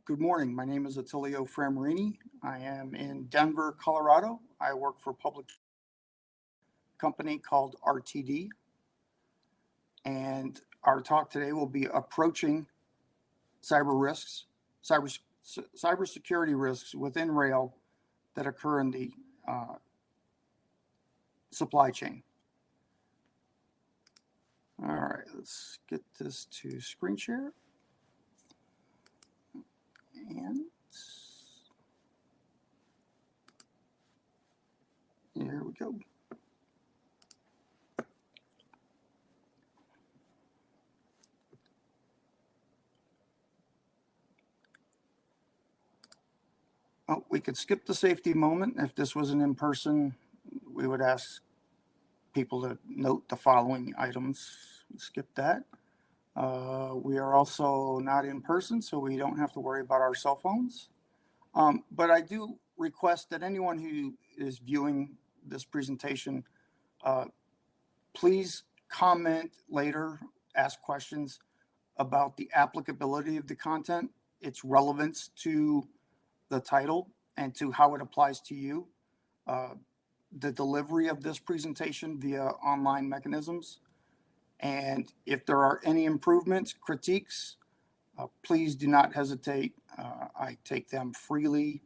Good morning. My name is Attilio Framarini. I am in Denver, Colorado. I work for a public company called RTD, and our talk today will be approaching cyber risks, cybersecurity risks within rail that occur in the supply chain. All right, let's get this to screen share. And here we go. Oh, we could skip the safety moment. If this wasn't in person, we would ask people to note the following items. Skip that. We are also not in person, so we don't have to worry about our cell phones. But I do request that anyone who is viewing this presentation, please comment later, ask questions about the applicability of the content, its relevance to the title, and to how it applies to you. The delivery of this presentation via online mechanisms. And if there are any improvements, critiques, please do not hesitate. I take them freely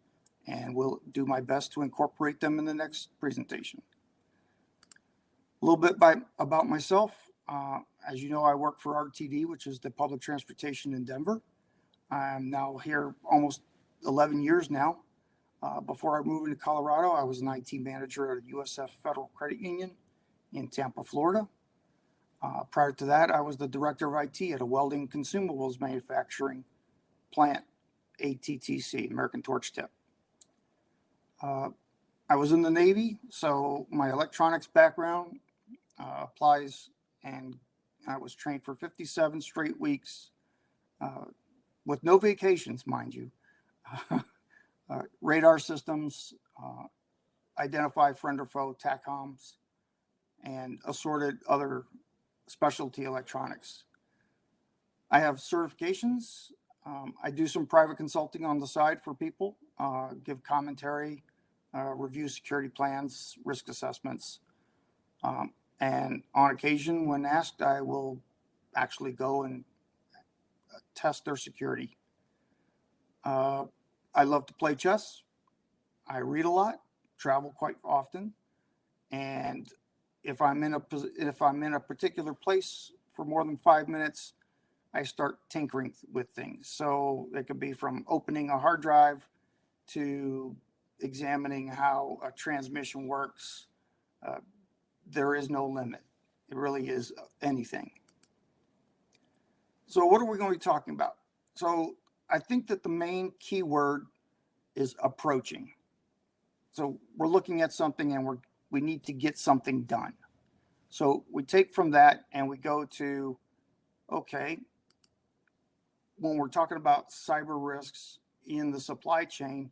and will do my best to incorporate them in the next presentation. A little bit about myself. As you know, I work for RTD, which is the public transportation in Denver. I'm now here almost 11 years now. Before I moved into Colorado, I was an IT manager at a USF Federal Credit Union in Tampa, Florida. Prior to that, I was the director of IT at a welding consumables manufacturing plant, ATTC, American Torch Tip. I was in the Navy, so my electronics background applies, and I was trained for 57 straight weeks with no vacations, mind you. Radar systems, identify friend or foe, TACOMs, and assorted other specialty electronics. I have certifications. I do some private consulting on the side for people, give commentary, review security plans, risk assessments. And on occasion, when asked, I will actually go and test their security. I love to play chess. I read a lot, travel quite often, and if I'm in a particular place for more than 5 minutes, I start tinkering with things. So it could be from opening a hard drive to examining how a transmission works. There is no limit. It really is anything. So what are we going to be talking about? So I think that the main key word is approaching. So we're looking at something and we need to get something done. So we take from that and we go to, okay, when we're talking about cyber risks in the supply chain,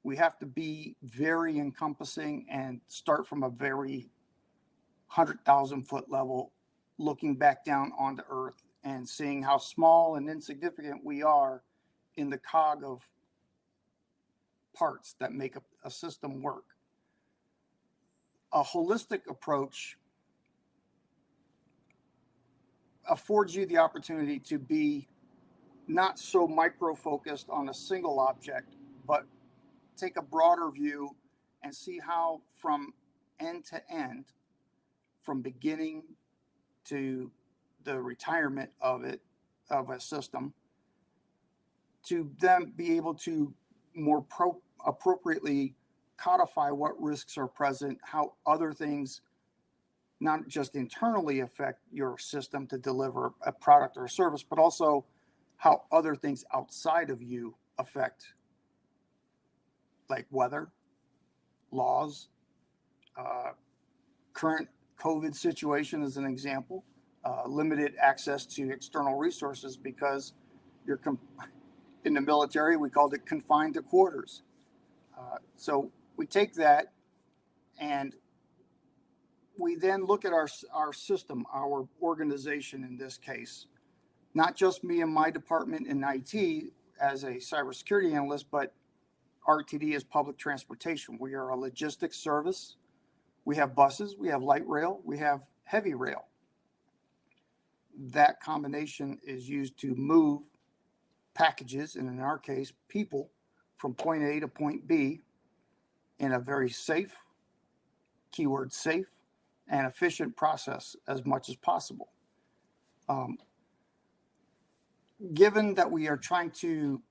we have to be very encompassing and start from a very 100,000 foot level, looking back down onto Earth and seeing how small and insignificant we are in the cog of parts that make a system work. A holistic approach affords you the opportunity to be not so micro-focused on a single object, but take a broader view and see how from end to end, from beginning to the retirement of a system, to then be able to more appropriately codify what risks are present, how other things not just internally affect your system to deliver a product or a service, but also how other things outside of you affect, like weather, laws, current COVID situation as an example, limited access to external resources because you're in the military, we called it confined to quarters. So we take that and we then look at our system, our organization in this case, not just me and my department in IT as a cybersecurity analyst, but RTD is public transportation. We are a logistics service. We have buses, we have light rail, we have heavy rail. That combination is used to move packages, and in our case, people, from point A to point B in a very safe, keyword safe, and efficient process as much as possible. Given that we are trying to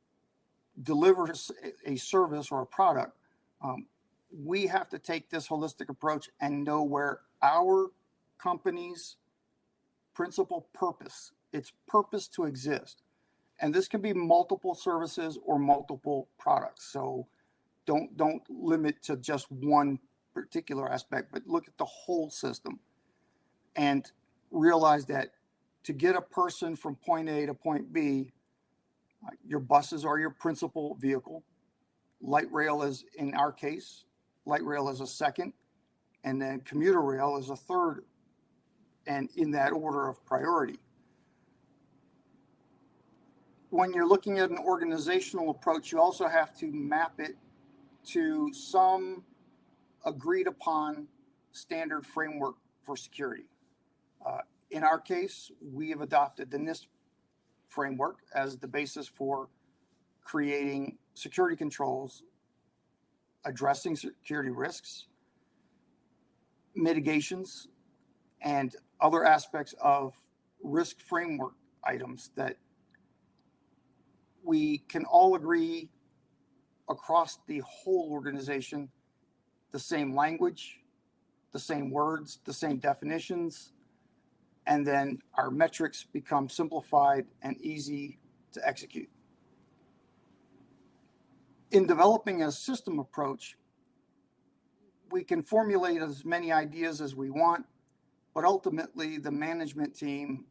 deliver a service or a product, we have to take this holistic approach and know where our company's principal purpose, its purpose to exist. And this can be multiple services or multiple products. So don't limit to just one particular aspect, but look at the whole system and realize that to get a person from point A to point B, your buses are your principal vehicle. Light rail is, in our case, light rail is a second, and then commuter rail is a third, and in that order of priority. When you're looking at an organizational approach, you also have to map it to some agreed upon standard framework for security. In our case, we have adopted the NIST framework as the basis for creating security controls, addressing security risks, mitigations, and other aspects of risk framework items that we can all agree across the whole organization, the same language, the same words, the same definitions, and then our metrics become simplified and easy to execute. In developing a system approach, we can formulate as many ideas as we want, but ultimately the management team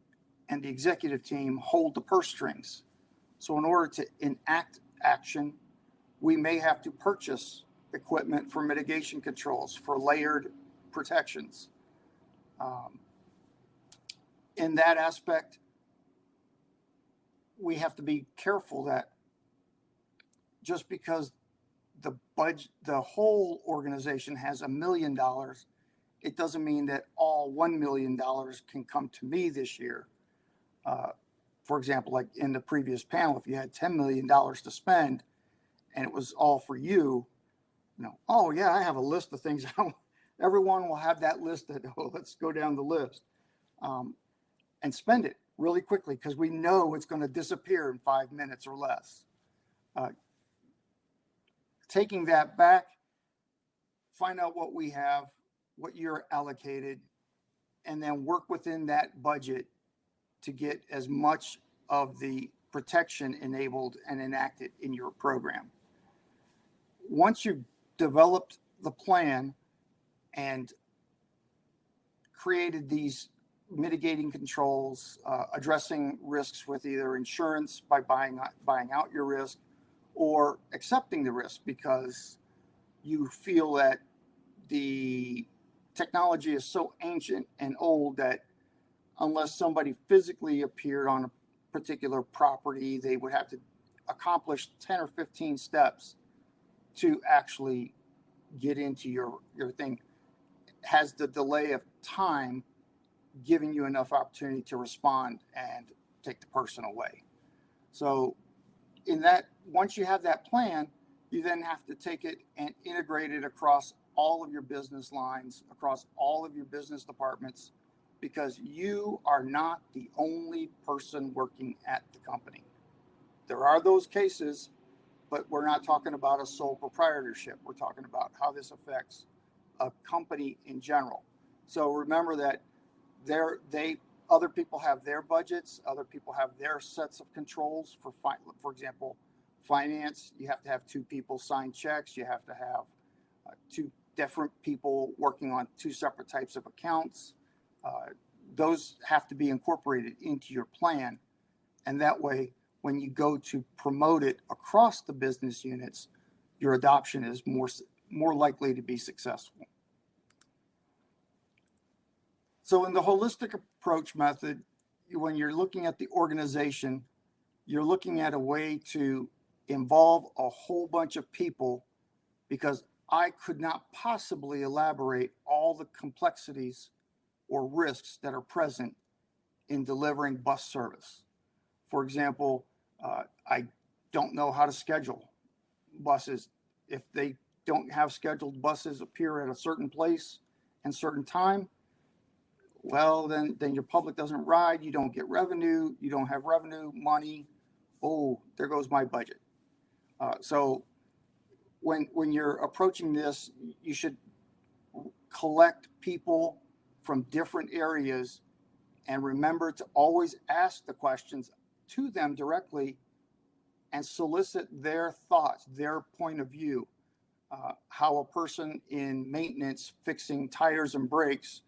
and the executive team hold the purse strings. So in order to enact action, we may have to purchase equipment for mitigation controls, for layered protections. In that aspect, we have to be careful that just because the budget, the whole organization has $1 million, it doesn't mean that all $1 million can come to me this year. For example, like in the previous panel, if you had $10 million to spend and it was all for you, oh yeah, I have a list of things. Everyone will have that list that, oh, let's go down the list and spend it really quickly because we know it's going to disappear in 5 minutes or less. Taking that back, find out what we have, what you're allocated, and then work within that budget to get as much of the protection enabled and enacted in your program. Once you've developed the plan and created these mitigating controls, addressing risks with either insurance by buying out your risk, or accepting the risk because you feel that the technology is so ancient and old that unless somebody physically appeared on a particular property, they would have to accomplish 10 or 15 steps to actually get into your thing. Has the delay of time giving you enough opportunity to respond and take the person away? So in that, once you have that plan, you then have to take it and integrate it across all of your business lines, across all of your business departments, because you are not the only person working at the company. There are those cases, but we're not talking about a sole proprietorship. We're talking about how this affects a company in general. So remember that other people have their budgets, other people have their sets of controls. For example, finance, you have to have 2 people sign checks. You have to have 2 different people working on 2 separate types of accounts. Those have to be incorporated into your plan. And that way, when you go to promote it across the business units, your adoption is more likely to be successful. So in the holistic approach method, when you're looking at the organization, you're looking at a way to involve a whole bunch of people, because I could not possibly elaborate all the complexities or risks that are present in delivering bus service. For example, I don't know how to schedule buses. If they don't have scheduled buses appear at a certain place and certain time, well, then your public doesn't ride, you don't get revenue, you don't have revenue, money. Oh, there goes my budget. So when you're approaching this, you should collect people from different areas and remember to always ask the questions to them directly and solicit their thoughts, their point of view. How a person in maintenance fixing tires and brakes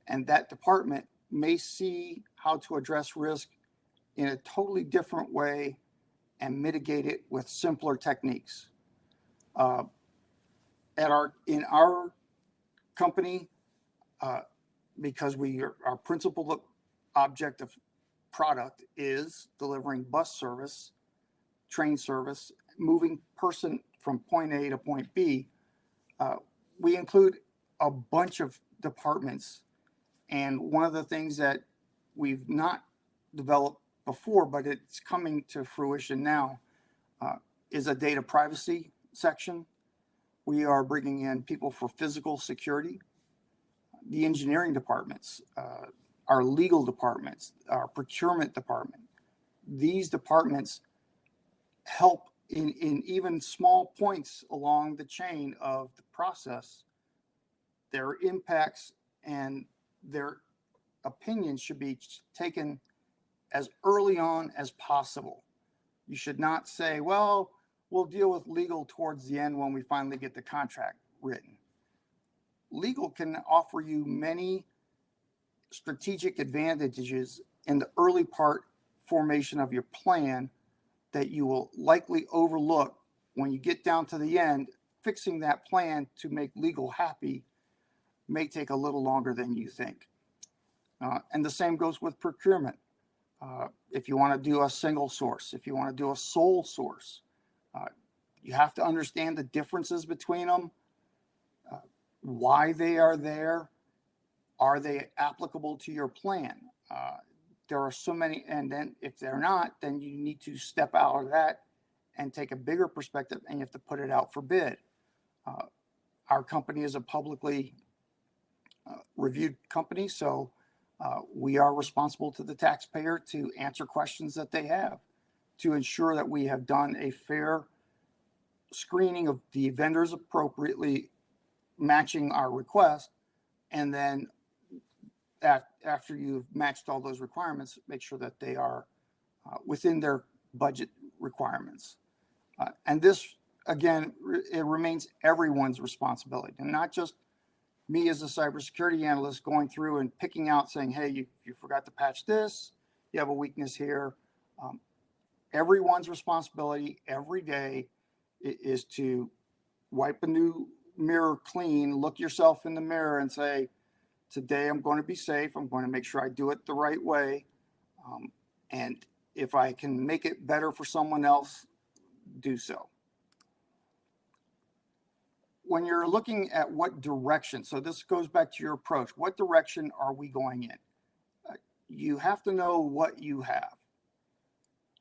and that department may see how to address risk in a totally different way and mitigate it with simpler techniques. In our company, because our principal object of product is delivering bus service, train service, moving person from point A to point B, we include a bunch of departments. And one of the things that we've not developed before, but it's coming to fruition now, is a data privacy section. We are bringing in people for physical security, the engineering departments, our legal departments, our procurement department. These departments help in even small points along the chain of the process. Their impacts and their opinions should be taken as early on as possible. You should not say, well, we'll deal with legal towards the end when we finally get the contract written. Legal can offer you many strategic advantages in the early part formation of your plan that you will likely overlook when you get down to the end. Fixing that plan to make legal happy may take a little longer than you think. And the same goes with procurement. If you want to do a single source, if you want to do a sole source, you have to understand the differences between them, why they are there, are they applicable to your plan? There are so many, and then if they're not, then you need to step out of that and take a bigger perspective, and you have to put it out for bid. Our company is a publicly reviewed company, so we are responsible to the taxpayer to answer questions that they have, to ensure that we have done a fair screening of the vendors appropriately matching our request, and then after you've matched all those requirements, make sure that they are within their budget requirements. And this, again, it remains everyone's responsibility, and not just me as a cybersecurity analyst going through and picking out saying, hey, you forgot to patch this, you have a weakness here. Everyone's responsibility every day is to wipe a new mirror clean, look yourself in the mirror and say, today I'm going to be safe. I'm going to make sure I do it the right way. And if I can make it better for someone else, do so. When you're looking at what direction, so this goes back to your approach, what direction are we going in? You have to know what you have.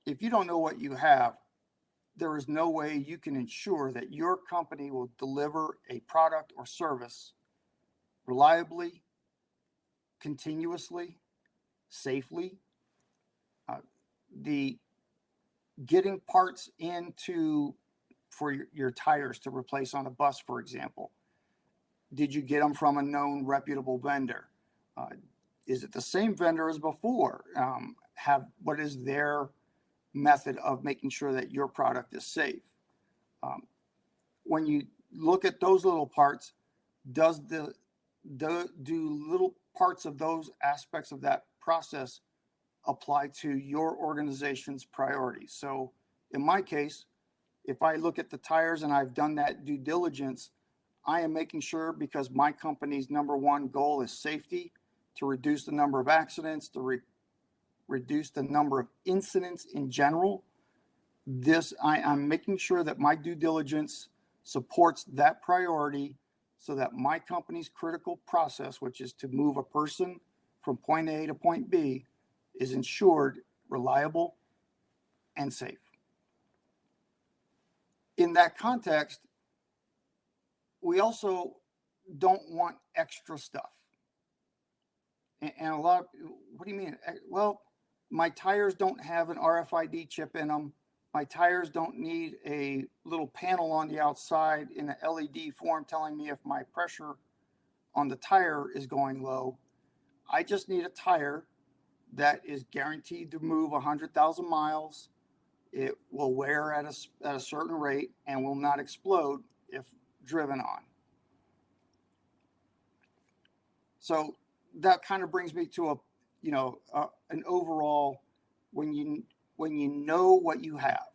If you don't know what you have, there is no way you can ensure that your company will deliver a product or service reliably, continuously, safely. The getting parts for your tires to replace on a bus, for example. Did you get them from a known reputable vendor? Is it the same vendor as before? What is their method of making sure that your product is safe? When you look at those little parts, do little parts of those aspects of that process apply to your organization's priorities? So in my case, if I look at the tires and I've done that due diligence, I am making sure, because my company's number one goal is safety, to reduce the number of accidents, to reduce the number of incidents in general. I'm making sure that my due diligence supports that priority so that my company's critical process, which is to move a person from point A to point B, is ensured, reliable, and safe. In that context, we also don't want extra stuff. And a lot of, what do you mean? Well, my tires don't have an RFID chip in them. My tires don't need a little panel on the outside in an LED form telling me if my pressure on the tire is going low. I just need a tire that is guaranteed to move 100,000 miles. It will wear at a certain rate and will not explode if driven on. So that kind of brings me to an overall, when you know what you have.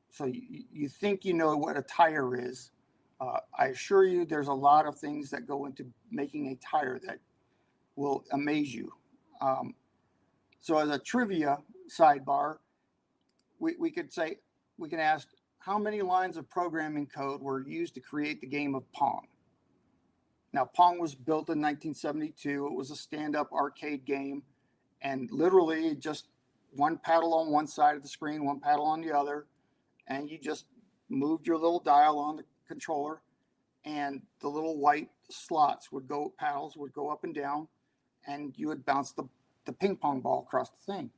So you think you know what a tire is. I assure you there's a lot of things that go into making a tire that will amaze you. So as a trivia sidebar, we can ask, how many lines of programming code were used to create the game of Pong? Now, Pong was built in 1972. It was a stand-up arcade game, and literally just one paddle on one side of the screen, one paddle on the other, and you just moved your little dial on the controller, and the little white paddles would go up and down, and you would bounce the ping pong ball across the thing.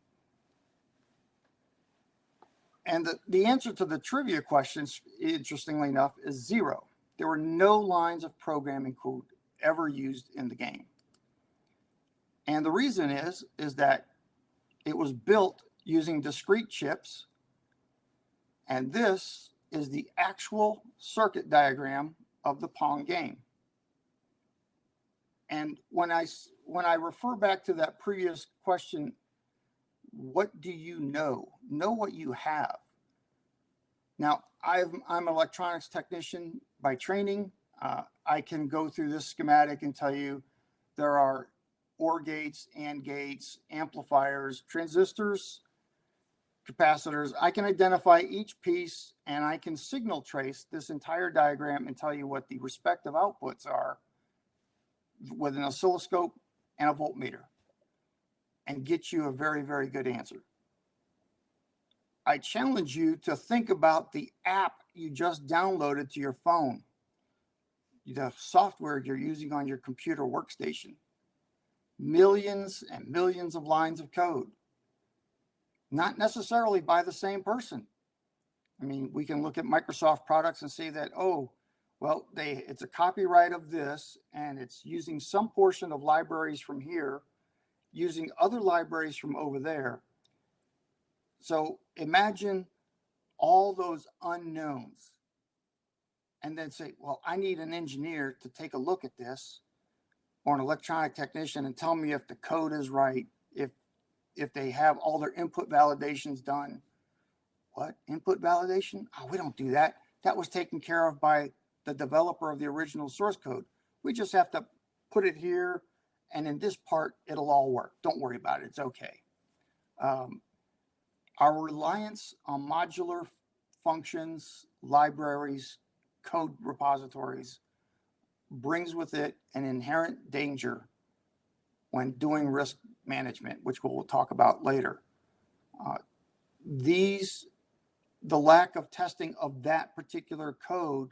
And the answer to the trivia questions, interestingly enough, is 0. There were no lines of programming code ever used in the game. And the reason is that it was built using discrete chips, and this is the actual circuit diagram of the Pong game. And when I refer back to that previous question, what do you know? Know what you have. Now, I'm an electronics technician by training. I can go through this schematic and tell you there are OR gates, AND gates, amplifiers, transistors, capacitors. I can identify each piece, and I can signal trace this entire diagram and tell you what the respective outputs are with an oscilloscope and a voltmeter, and get you a very, very good answer. I challenge you to think about the app you just downloaded to your phone, the software you're using on your computer workstation. Millions and millions of lines of code, not necessarily by the same person. I mean, we can look at Microsoft products and see that, oh, well, it's a copyright of this, and it's using some portion of libraries from here, using other libraries from over there. So imagine all those unknowns, and then say, well, I need an engineer to take a look at this, or an electronic technician, and tell me if the code is right, if they have all their input validations done. What? Input validation? Oh, we don't do that. That was taken care of by the developer of the original source code. We just have to put it here, and in this part, it'll all work. Don't worry about it. It's okay. Our reliance on modular functions, libraries, code repositories brings with it an inherent danger when doing risk management, which we'll talk about later. The lack of testing of that particular code,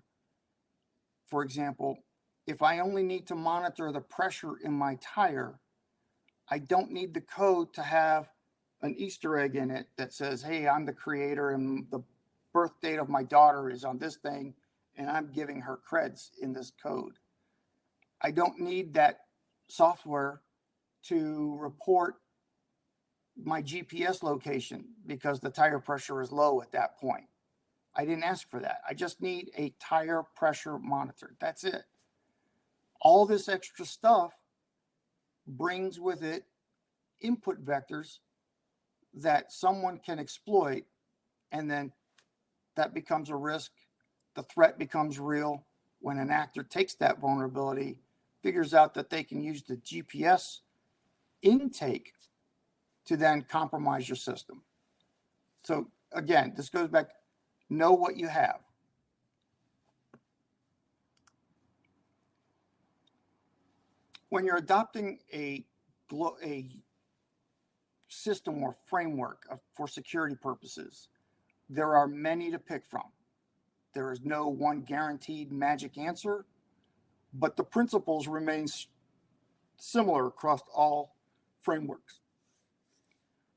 for example, if I only need to monitor the pressure in my tire, I don't need the code to have an Easter egg in it that says, hey, I'm the creator and the birth date of my daughter is on this thing, and I'm giving her creds in this code. I don't need that software to report my GPS location because the tire pressure is low at that point. I didn't ask for that. I just need a tire pressure monitor. That's it. All this extra stuff brings with it input vectors that someone can exploit, and then that becomes a risk. The threat becomes real when an actor takes that vulnerability, figures out that they can use the GPS intake to then compromise your system. So again, this goes back, know what you have. When you're adopting a system or framework for security purposes, there are many to pick from. There is no one guaranteed magic answer, but the principles remain similar across all frameworks.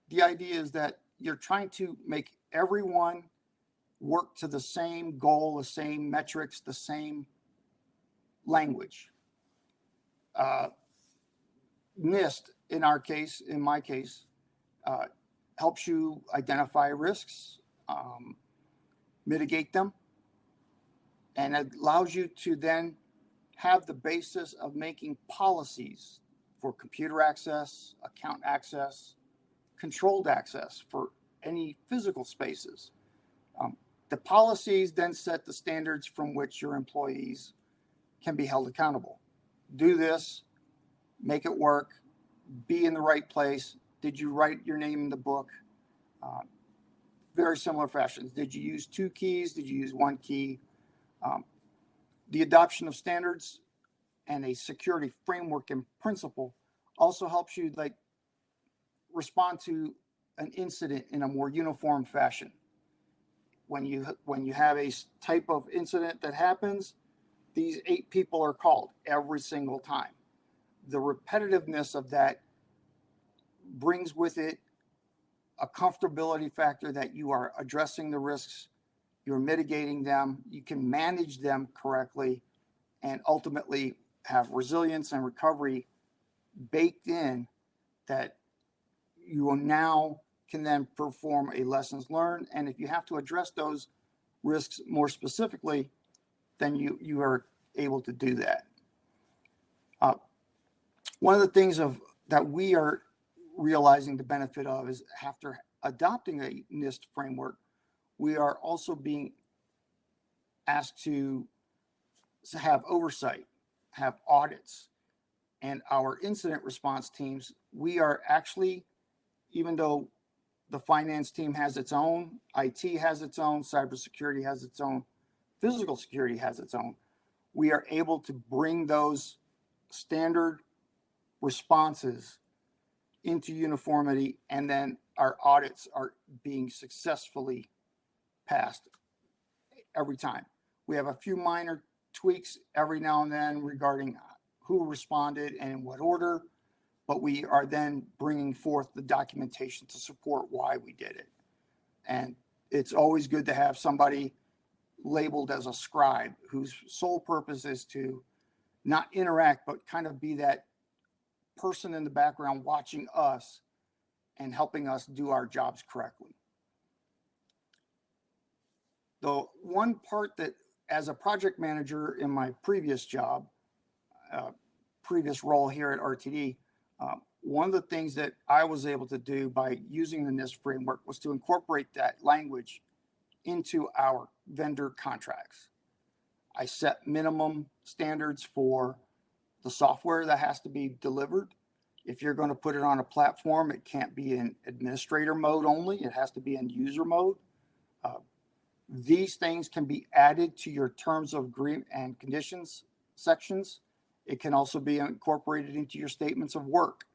The idea is that you're trying to make everyone work to the same goal, the same metrics, the same language. NIST, in my case, helps you identify risks, mitigate them, and it allows you to then have the basis of making policies for computer access, account access, controlled access for any physical spaces. The policies then set the standards from which your employees can be held accountable. Do this, make it work, be in the right place. Did you write your name in the book? Very similar fashions. Did you use 2 keys? Did you use 1 key? The adoption of standards and a security framework and principle also helps you respond to an incident in a more uniform fashion. When you have a type of incident that happens, these 8 people are called every single time. The repetitiveness of that brings with it a comfortability factor that you are addressing the risks, you're mitigating them, you can manage them correctly, and ultimately have resilience and recovery baked in that you will now can then perform a lessons learned. And if you have to address those risks more specifically, then you are able to do that. One of the things that we are realizing the benefit of is after adopting a NIST framework, we are also being asked to have oversight, have audits, and our incident response teams. We are actually, even though the finance team has its own, IT has its own, cybersecurity has its own, physical security has its own, we are able to bring those standard responses into uniformity, and then our audits are being successfully passed every time. We have a few minor tweaks every now and then regarding who responded and in what order, but we are then bringing forth the documentation to support why we did it. And it's always good to have somebody labeled as a scribe whose sole purpose is to not interact, but kind of be that person in the background watching us and helping us do our jobs correctly. The one part that, as a project manager in my previous job, previous role here at RTD, one of the things that I was able to do by using the NIST framework was to incorporate that language into our vendor contracts. I set minimum standards for the software that has to be delivered. If you're going to put it on a platform, it can't be in administrator mode only. It has to be in user mode. These things can be added to your terms of agreement and conditions sections. It can also be incorporated into your statements of work.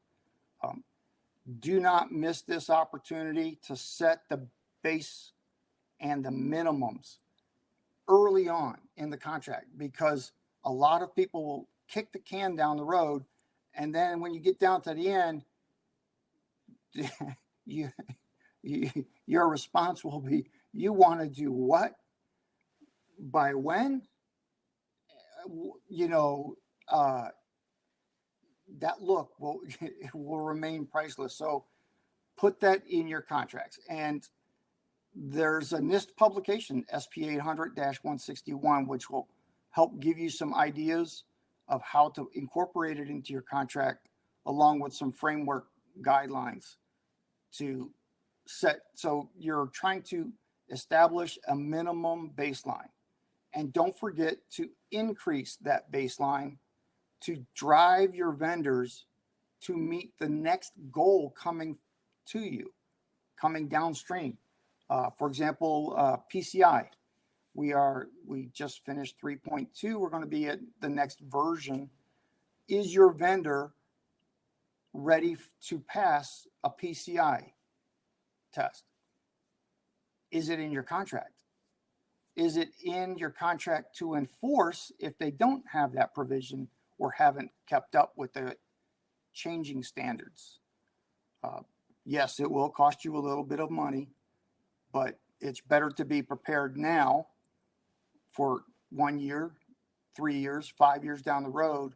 Do not miss this opportunity to set the base and the minimums early on in the contract, because a lot of people will kick the can down the road, and then when you get down to the end, your response will be, you want to do what? By when? That look will remain priceless. So put that in your contracts. And there's a NIST publication, SP 800-161, which will help give you some ideas of how to incorporate it into your contract, along with some framework guidelines to set. So you're trying to establish a minimum baseline. And don't forget to increase that baseline to drive your vendors to meet the next goal coming to you coming downstream. For example, PCI. We just finished 3.2. We're going to be at the next version. Is your vendor ready to pass a PCI test? Is it in your contract? Is it in your contract to enforce if they don't have that provision or haven't kept up with the changing standards? Yes, it will cost you a little bit of money, but it's better to be prepared now for 1 year, 3 years, 5 years down the road.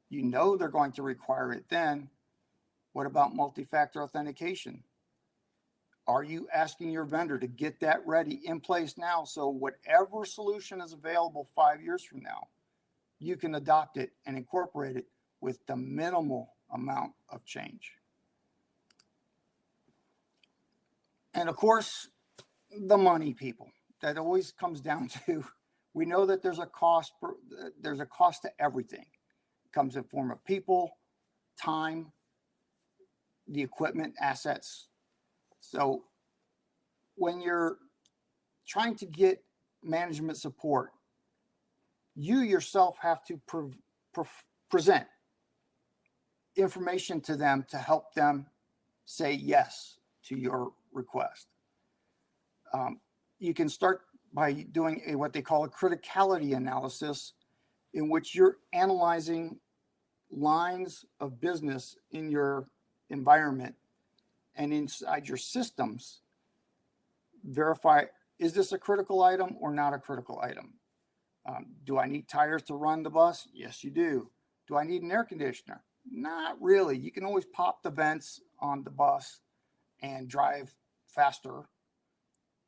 You know they're going to require it then. What about multi-factor authentication? Are you asking your vendor to get that ready in place now so whatever solution is available 5 years from now, you can adopt it and incorporate it with the minimal amount of change? And of course, the money, people. That always comes down to, we know that there's a cost to everything. It comes in form of people, time, the equipment, assets. So when you're trying to get management support, you yourself have to present information to them to help them say yes to your request. You can start by doing what they call a criticality analysis, in which you're analyzing lines of business in your environment and inside your systems. Verify, is this a critical item or not a critical item? Do I need tires to run the bus? Yes, you do. Do I need an air conditioner? Not really. You can always pop the vents on the bus and drive faster,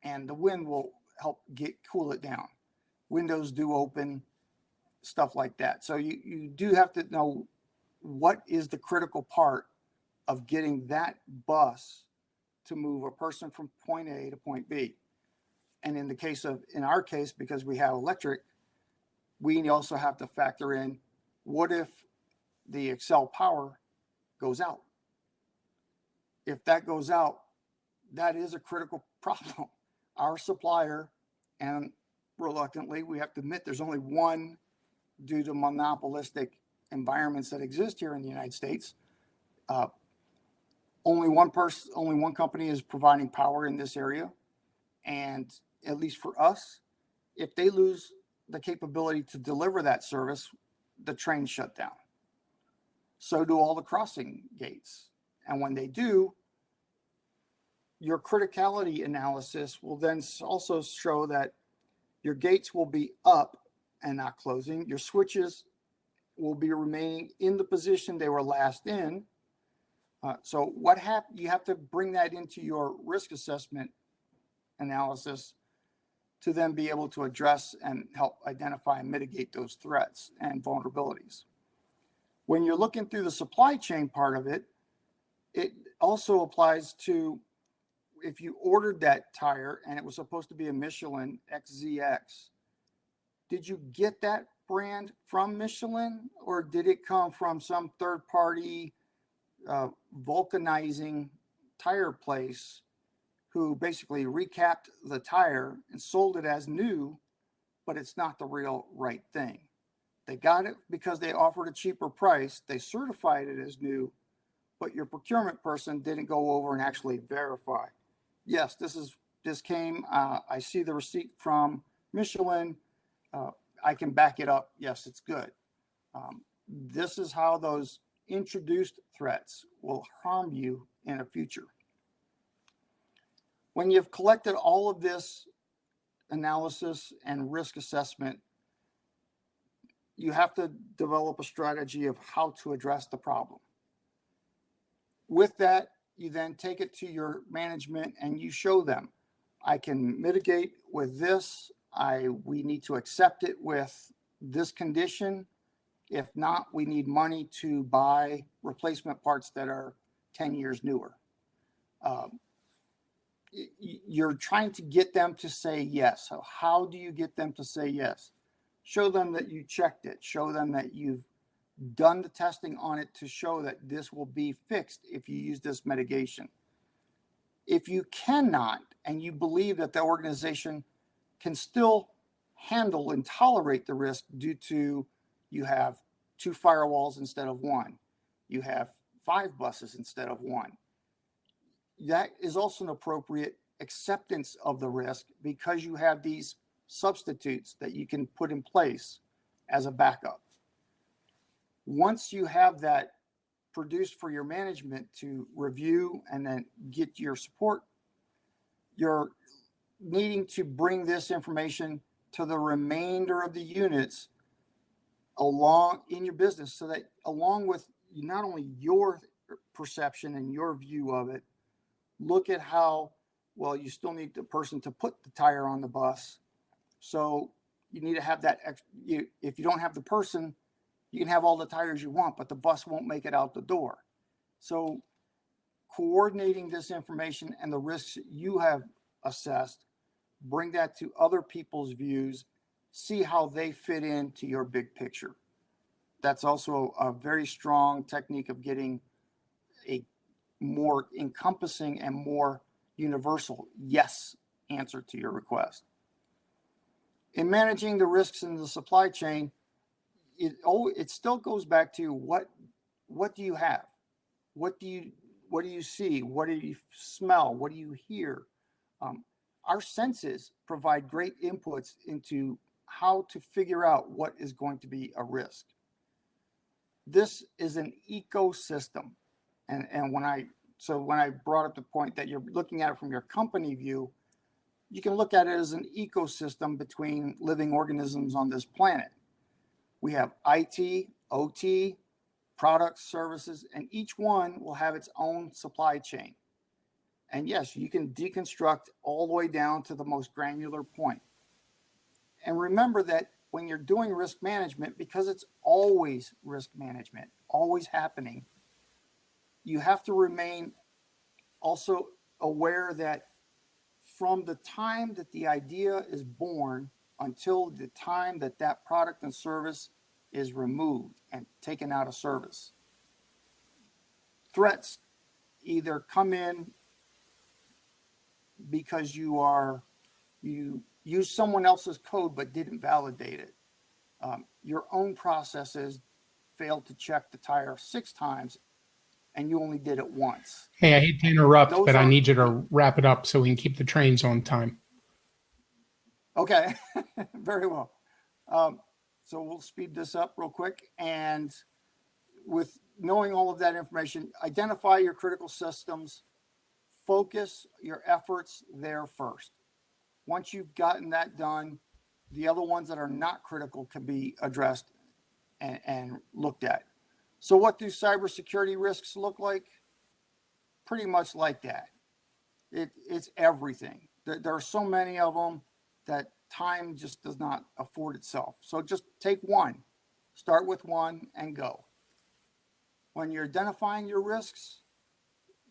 and the wind will help cool it down. Windows do open, stuff like that. So you do have to know what is the critical part of getting that bus to move a person from point A to point B. And in our case, because we have electric, we also have to factor in, what if the Excel power goes out? If that goes out, that is a critical problem. Our supplier, and reluctantly, we have to admit there's only one due to monopolistic environments that exist here in the United States. Only one company is providing power in this area. And at least for us, if they lose the capability to deliver that service, the trains shut down. So do all the crossing gates. And when they do, your criticality analysis will then also show that your gates will be up and not closing. Your switches will be remaining in the position they were last in. So you have to bring that into your risk assessment analysis to then be able to address and help identify and mitigate those threats and vulnerabilities. When you're looking through the supply chain part of it, it also applies to, if you ordered that tire and it was supposed to be a Michelin XZX, did you get that brand from Michelin, or did it come from some third-party vulcanizing tire place who basically recapped the tire and sold it as new, but it's not the real right thing? They got it because they offered a cheaper price. They certified it as new, but your procurement person didn't go over and actually verify. Yes, this came, I see the receipt from Michelin. I can back it up. Yes, it's good. This is how those introduced threats will harm you in the future. When you've collected all of this analysis and risk assessment, you have to develop a strategy of how to address the problem. With that, you then take it to your management and you show them, I can mitigate with this. We need to accept it with this condition. If not, we need money to buy replacement parts that are 10 years newer. You're trying to get them to say yes. So how do you get them to say yes? Show them that you checked it. Show them that you've done the testing on it to show that this will be fixed if you use this mitigation. If you cannot, and you believe that the organization can still handle and tolerate the risk due to you have 2 firewalls instead of 1, you have 5 buses instead of 1, that is also an appropriate acceptance of the risk because you have these substitutes that you can put in place as a backup. Once you have that produced for your management to review and then get your support, you're needing to bring this information to the remainder of the units along in your business, so that along with not only your perception and your view of it, look at how well you still need the person to put the tire on the bus. So you need to have that. If you don't have the person, you can have all the tires you want, but the bus won't make it out the door. So coordinating this information and the risks you have assessed, bring that to other people's views, see how they fit into your big picture. That's also a very strong technique of getting a more encompassing and more universal yes answer to your request. In managing the risks in the supply chain, it still goes back to what do you have? What do you see? What do you smell? What do you hear? Our senses provide great inputs into how to figure out what is going to be a risk. This is an ecosystem. And when I brought up the point that you're looking at it from your company view, you can look at it as an ecosystem between living organisms on this planet. We have IT, OT, products, services, and each one will have its own supply chain. And yes, you can deconstruct all the way down to the most granular point. And remember that when you're doing risk management, because it's always risk management, always happening, you have to remain also aware that from the time that the idea is born until the time that that product and service is removed and taken out of service, threats either come in because you use someone else's code but didn't validate it. Your own processes failed to check the tire 6 times and you only did it once. Hey, I hate to interrupt, but I need you to wrap it up so we can keep the trains on time. Okay, very well. So we'll speed this up real quick. And with knowing all of that information, identify your critical systems, focus your efforts there first. Once you've gotten that done, the other ones that are not critical can be addressed and looked at. So what do cybersecurity risks look like? Pretty much like that. It's everything. There are so many of them that time just does not afford itself. So just take one, start with one and go. When you're identifying your risks,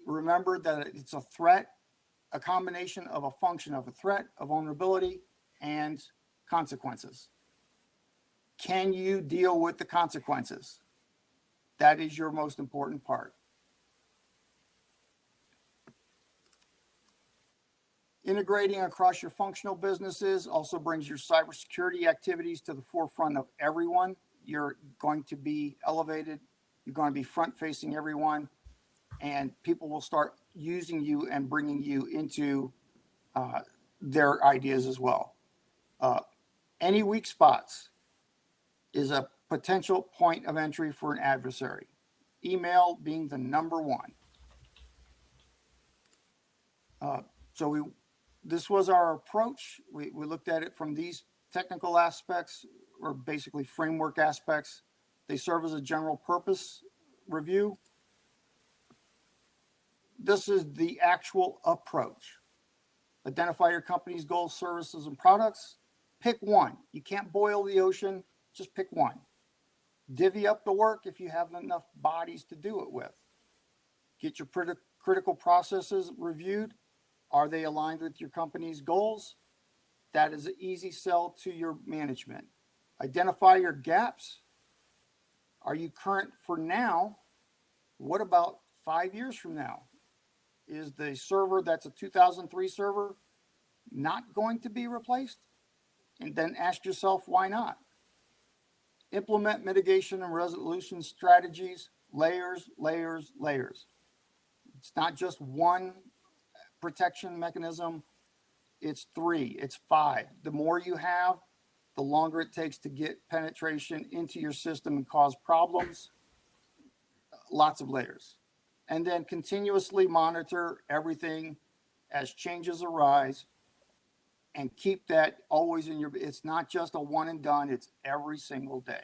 remember that it's a threat, a combination of a function of a threat, a vulnerability, and consequences. Can you deal with the consequences? That is your most important part. Integrating across your functional businesses also brings your cybersecurity activities to the forefront of everyone. You're going to be elevated. You're going to be front-facing everyone, and people will start using you and bringing you into their ideas as well. Any weak spots is a potential point of entry for an adversary. Email being the number one. This was our approach. We looked at it from these technical aspects, or basically framework aspects. They serve as a general purpose review. This is the actual approach. Identify your company's goals, services, and products. Pick one. You can't boil the ocean, just pick one. Divvy up the work if you have enough bodies to do it with. Get your critical processes reviewed. Are they aligned with your company's goals? That is an easy sell to your management. Identify your gaps. Are you current for now? What about 5 years from now? Is the server that's a 2003 server not going to be replaced? And then ask yourself, why not? Implement mitigation and resolution strategies, layers, layers, layers. It's not just one protection mechanism, it's 3, it's 5. The more you have, the longer it takes to get penetration into your system and cause problems. Lots of layers. And then continuously monitor everything as changes arise and keep that always in your, it's not just a one and done, it's every single day.